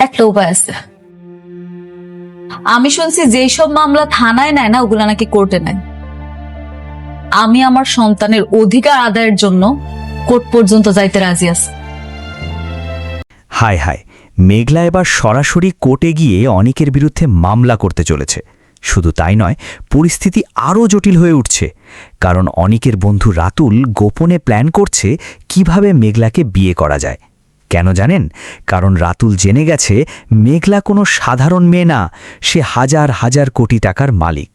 একটা উপায় আছে। আমি শুনছি যেসব মামলা থানায় নেয় না, ওগুলা নাকি কোর্টে নেয়। আমি আমার সন্তানের অধিকার আদায়ের জন্য কোর্ট পর্যন্ত যাইতে রাজি আছি। হায় হায়, মেঘলা এবার সরাসরি কোর্টে গিয়ে অনিকের বিরুদ্ধে মামলা করতে চলেছে। শুধু তাই নয়, পরিস্থিতি আরও জটিল হয়ে উঠছে, কারণ অনিকের বন্ধু রাতুল গোপনে প্ল্যান করছে কিভাবে মেঘলাকে বিয়ে করা যায়। কেন জানেন? কারণ রাতুল জেনে গেছে মেঘলা কোনো সাধারণ মেয়ে না, সে হাজার হাজার কোটি টাকার মালিক।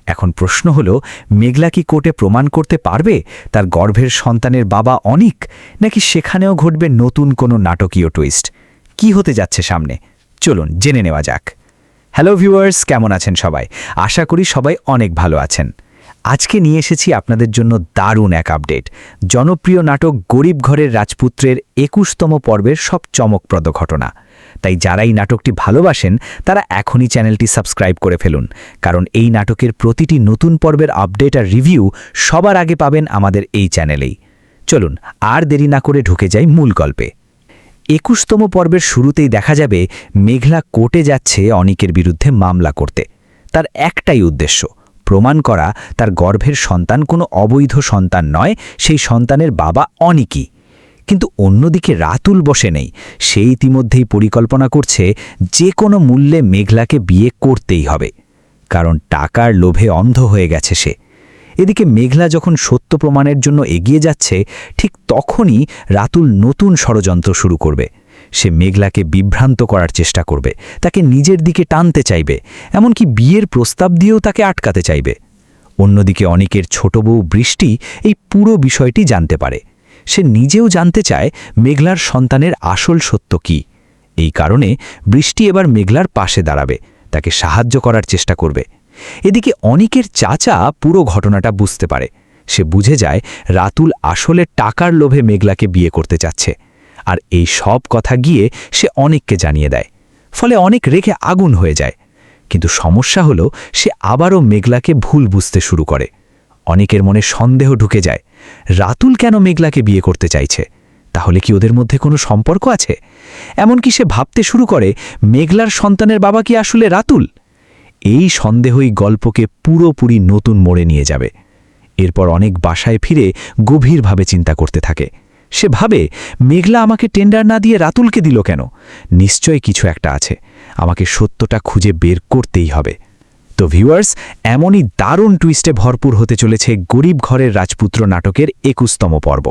এখন প্রশ্ন হলো, মেঘলা কি কোর্টে প্রমাণ করতে পারবে তার গর্ভের সন্তানের বাবা অনিক, নাকি সেখানেও ঘটবে নতুন কোনো নাটকীয় টুইস্ট? কি হতে যাচ্ছে সামনে, চলুন জেনে নেওয়া যাক। হ্যালো ভিউয়ার্স, কেমন আছেন সবাই? আশা করি সবাই অনেক ভালো আছেন। আজকে নিয়ে এসেছি আপনাদের জন্য দারুণ এক আপডেট। জনপ্রিয় নাটক গরিব ঘরের রাজপুত্রের ২১তম পর্বের সব চমকপ্রদ ঘটনা। তাই যারা এই নাটকটি ভালোবাসেন তারা এখনই চ্যানেলটি সাবস্ক্রাইব করে ফেলুন, কারণ এই নাটকের প্রতিটি নতুন পর্বের আপডেট আর রিভিউ সবার আগে পাবেন আমাদের এই চ্যানেলেই। চলুন আর দেরি না করে ঢুকে যাই মূল গল্পে। ২১তম পর্বের শুরুতেই দেখা যাবে মেঘলা কোর্টে যাচ্ছে অনিকের বিরুদ্ধে মামলা করতে। তার একটাই উদ্দেশ্য, প্রমাণ করা তার গর্ভের সন্তান কোনো অবৈধ সন্তান নয়, সেই সন্তানের বাবা অনিকই। কিন্তু অন্যদিকে রাতুল বসে নেই। সে ইতিমধ্যেই পরিকল্পনা করছে যে কোনো মূল্যে মেঘলাকে বিয়ে করতেই হবে, কারণ টাকার লোভে অন্ধ হয়ে গেছে সে। এদিকে মেঘলা যখন সত্য প্রমাণের জন্য এগিয়ে যাচ্ছে, ঠিক তখনই রাতুল নতুন ষড়যন্ত্র শুরু করবে। সে মেঘলাকে বিভ্রান্ত করার চেষ্টা করবে, তাকে নিজের দিকে টানতে চাইবে, এমনকি বিয়ের প্রস্তাব দিয়েও তাকে আটকাতে চাইবে। অন্যদিকে অনিকের ছোট বউ বৃষ্টি এই পুরো বিষয়টি জানতে পারে। সে নিজেও জানতে চায় মেঘলার সন্তানের আসল সত্য কী। এই কারণে বৃষ্টি এবার মেঘলার পাশে দাঁড়াবে, তাকে সাহায্য করার চেষ্টা করবে। এদিকে অনিকের চাচা পুরো ঘটনাটা বুঝতে পারে। সে বুঝে যায় রাতুল আসলে টাকার লোভে মেঘলাকে বিয়ে করতে চাচ্ছে, আর এই সব কথা গিয়ে সে অনিককে জানিয়ে দেয়। ফলে অনিক রেগে আগুন হয়ে যায়। কিন্তু সমস্যা হলো, সে আবারও মেঘলাকে ভুল বুঝতে শুরু করে। অনিকের মনে সন্দেহ ঢুকে যায়, রাতুল কেন মেঘলাকে বিয়ে করতে চাইছে? তাহলে কি ওদের মধ্যে কোনো সম্পর্ক আছে? এমনকি সে ভাবতে শুরু করে মেঘলার সন্তানের বাবা কি আসলে রাতুল? এই সন্দেহই গল্পকে পুরোপুরি নতুন মোড়ে নিয়ে যাবে। এরপর অনেক বাসায় ফিরে গভীরভাবে চিন্তা করতে থাকে। সে ভাবে, মেঘলা আমাকে টেন্ডার না দিয়ে রাতুলকে দিল কেন? নিশ্চয় কিছু একটা আছে, আমাকে সত্যটা খুঁজে বের করতেই হবে। তো ভিউয়ার্স, এমনই দারুণ টুইস্টে ভরপুর হতে চলেছে গরিব ঘরের রাজপুত্র নাটকের ২১তম পর্ব।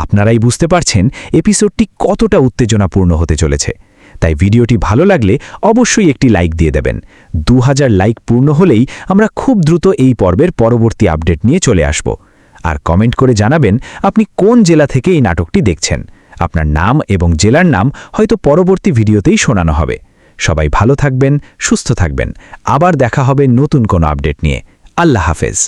আপনারাই বুঝতে পারছেন এপিসোডটি কতটা উত্তেজনাপূর্ণ হতে চলেছে। তাই ভিডিওটি ভালো লাগলে অবশ্যই একটি লাইক দিয়ে দেবেন। ২০০০ লাইক পূর্ণ হলেই আমরা খুব দ্রুত এই পর্বের পরবর্তী আপডেট নিয়ে চলে আসব। আর কমেন্ট করে জানাবেন আপনি কোন জেলা থেকে এই নাটকটি দেখছেন। আপনার নাম এবং জেলার নাম হয়তো পরবর্তী ভিডিওতেই শোনানো হবে। সবাই ভালো থাকবেন, সুস্থ থাকবেন। আবার দেখা হবে নতুন কোনো আপডেট নিয়ে। আল্লাহ হাফেজ।